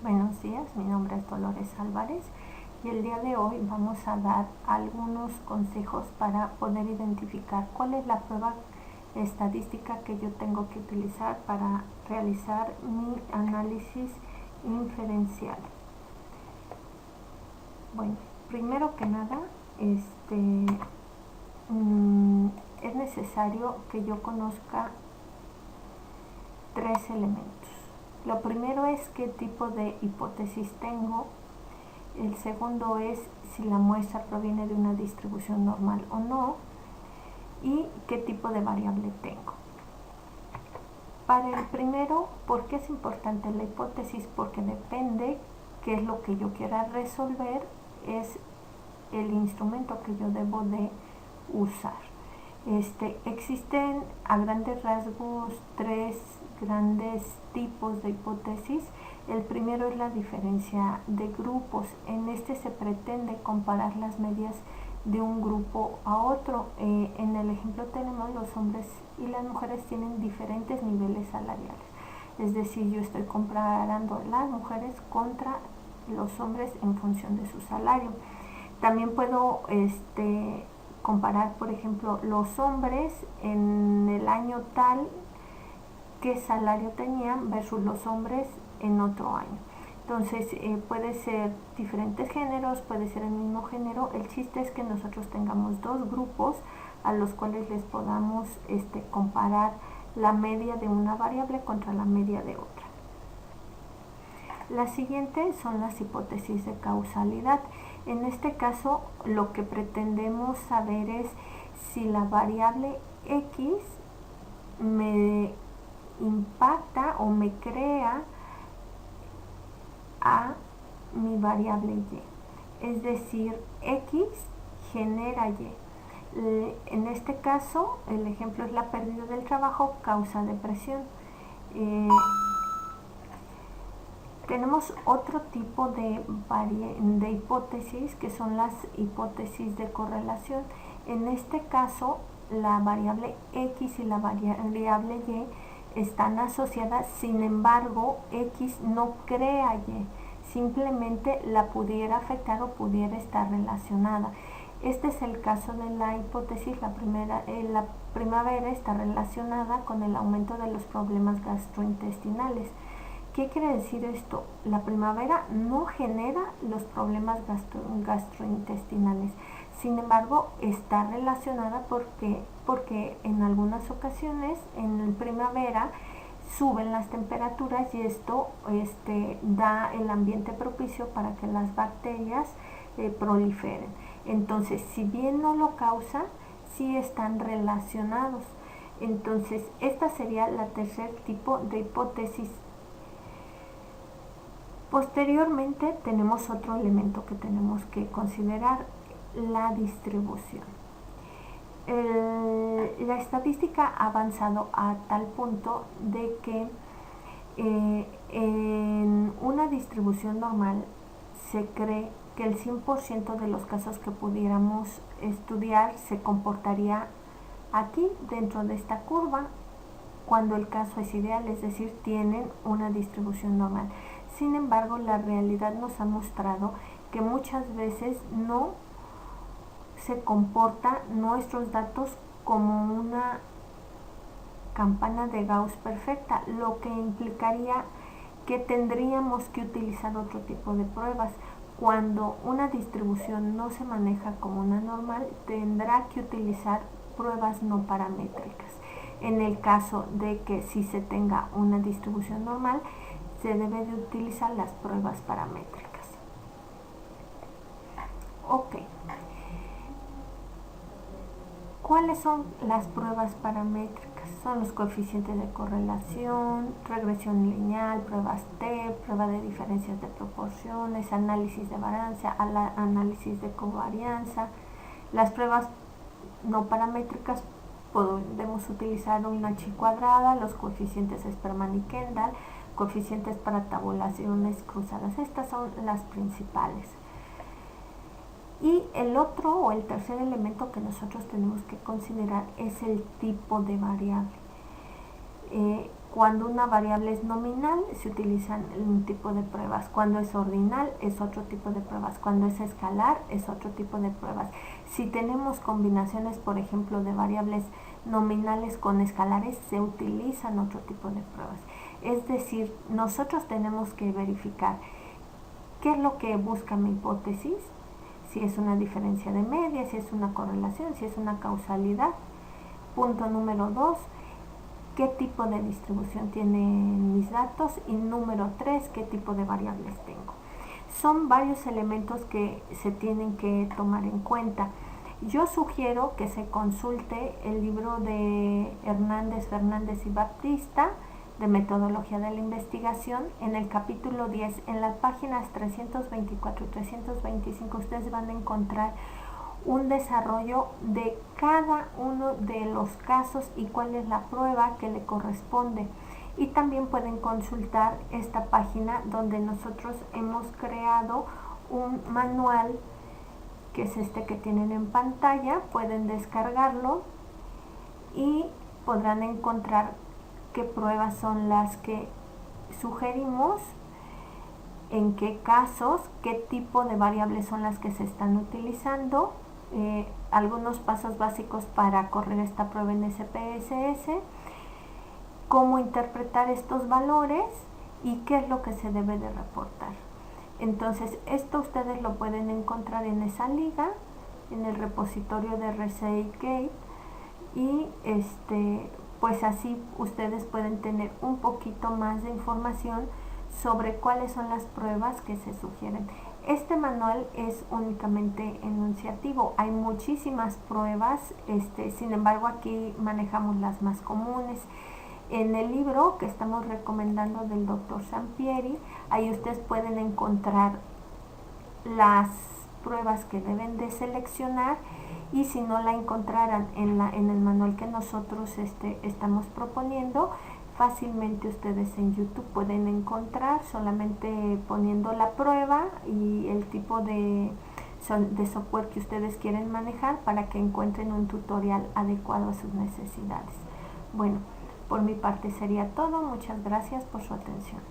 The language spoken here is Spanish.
Buenos días, mi nombre es Dolores Álvarez y el día de hoy vamos a dar algunos consejos para poder identificar cuál es la prueba estadística que yo tengo que utilizar para realizar mi análisis inferencial. Bueno, primero que nada, es necesario que yo conozca tres elementos. Lo primero es qué tipo de hipótesis tengo. El segundo es si la muestra proviene de una distribución normal o no. Y qué tipo de variable tengo. Para el primero, ¿por qué es importante la hipótesis? Porque depende qué es lo que yo quiera resolver, es el instrumento que yo debo de usar. Existen a grandes rasgos tres grandes tipos de hipótesis. El primero es la diferencia de grupos. En este se pretende comparar las medias de un grupo a otro. En el ejemplo tenemos los hombres y las mujeres tienen diferentes niveles salariales. Es decir, yo estoy comparando las mujeres contra los hombres en función de su salario. También puedo comparar, por ejemplo, los hombres en el año tal, qué salario tenían versus los hombres en otro año. Entonces puede ser diferentes géneros, puede ser el mismo género. El chiste es que nosotros tengamos dos grupos a los cuales les podamos comparar la media de una variable contra la media de otra. La siguiente son las hipótesis de causalidad. En este caso, lo que pretendemos saber es si la variable X me impacta o me crea a mi variable Y. Es decir, X genera Y. En este caso, el ejemplo es la pérdida del trabajo causa depresión. Tenemos otro tipo de hipótesis que son las hipótesis de correlación. En este caso, la variable X y la variable Y están asociadas, sin embargo, X no crea Y, simplemente la pudiera afectar o pudiera estar relacionada. Este es el caso de la hipótesis, la primavera está relacionada con el aumento de los problemas gastrointestinales. ¿Qué quiere decir esto? La primavera no genera los problemas gastrointestinales. Sin embargo, está relacionada porque en algunas ocasiones en primavera suben las temperaturas y esto da el ambiente propicio para que las bacterias proliferen. Entonces, si bien no lo causa, sí están relacionados. Entonces, esta sería la tercer tipo de hipótesis. Posteriormente tenemos otro elemento que tenemos que considerar, la distribución. La estadística ha avanzado a tal punto de que en una distribución normal se cree que el 100% de los casos que pudiéramos estudiar se comportaría aquí dentro de esta curva cuando el caso es ideal, es decir, tienen una distribución normal. Sin embargo, la realidad nos ha mostrado que muchas veces no se comporta nuestros datos como una campana de Gauss perfecta, lo que implicaría que tendríamos que utilizar otro tipo de pruebas. Cuando una distribución no se maneja como una normal, tendrá que utilizar pruebas no paramétricas. En el caso de que si se tenga una distribución normal, se debe de utilizar las pruebas paramétricas. Ok. ¿Cuáles son las pruebas paramétricas? Son los coeficientes de correlación, regresión lineal, pruebas T, prueba de diferencias de proporciones, análisis de varianza, análisis de covarianza. Las pruebas no paramétricas podemos utilizar una chi cuadrada, los coeficientes Spearman y Kendall, coeficientes para tabulaciones cruzadas. Estas son las principales. Y el otro o el tercer elemento que nosotros tenemos que considerar es el tipo de variable. Cuando una variable es nominal, se utilizan un tipo de pruebas. Cuando es ordinal, es otro tipo de pruebas. Cuando es escalar, es otro tipo de pruebas. Si tenemos combinaciones, por ejemplo, de variables nominales con escalares, se utilizan otro tipo de pruebas. Es decir, nosotros tenemos que verificar qué es lo que busca mi hipótesis, si es una diferencia de media, si es una correlación, si es una causalidad. Punto número 2, qué tipo de distribución tienen mis datos, y número 3, qué tipo de variables tengo. Son varios elementos que se tienen que tomar en cuenta. Yo sugiero que se consulte el libro de Hernández, Fernández y Baptista de metodología de la investigación. En el capítulo 10, en las páginas 324 y 325, ustedes van a encontrar un desarrollo de cada uno de los casos y cuál es la prueba que le corresponde. Y también pueden consultar esta página donde nosotros hemos creado un manual, que es este que tienen en pantalla. Pueden descargarlo y podrán encontrar qué pruebas son las que sugerimos, en qué casos, qué tipo de variables son las que se están utilizando, algunos pasos básicos para correr esta prueba en SPSS, cómo interpretar estos valores y qué es lo que se debe de reportar. Entonces, esto ustedes lo pueden encontrar en esa liga, en el repositorio de ResearchGate, y pues así ustedes pueden tener un poquito más de información sobre cuáles son las pruebas que se sugieren. Este manual es únicamente enunciativo, hay muchísimas pruebas, sin embargo aquí manejamos las más comunes. En el libro que estamos recomendando del Dr. Sampieri, ahí ustedes pueden encontrar las pruebas que deben de seleccionar, y si no la encontraran en el manual que nosotros estamos proponiendo, fácilmente ustedes en YouTube pueden encontrar, solamente poniendo la prueba y el tipo de software que ustedes quieren manejar, para que encuentren un tutorial adecuado a sus necesidades. Bueno, por mi parte sería todo. Muchas gracias por su atención.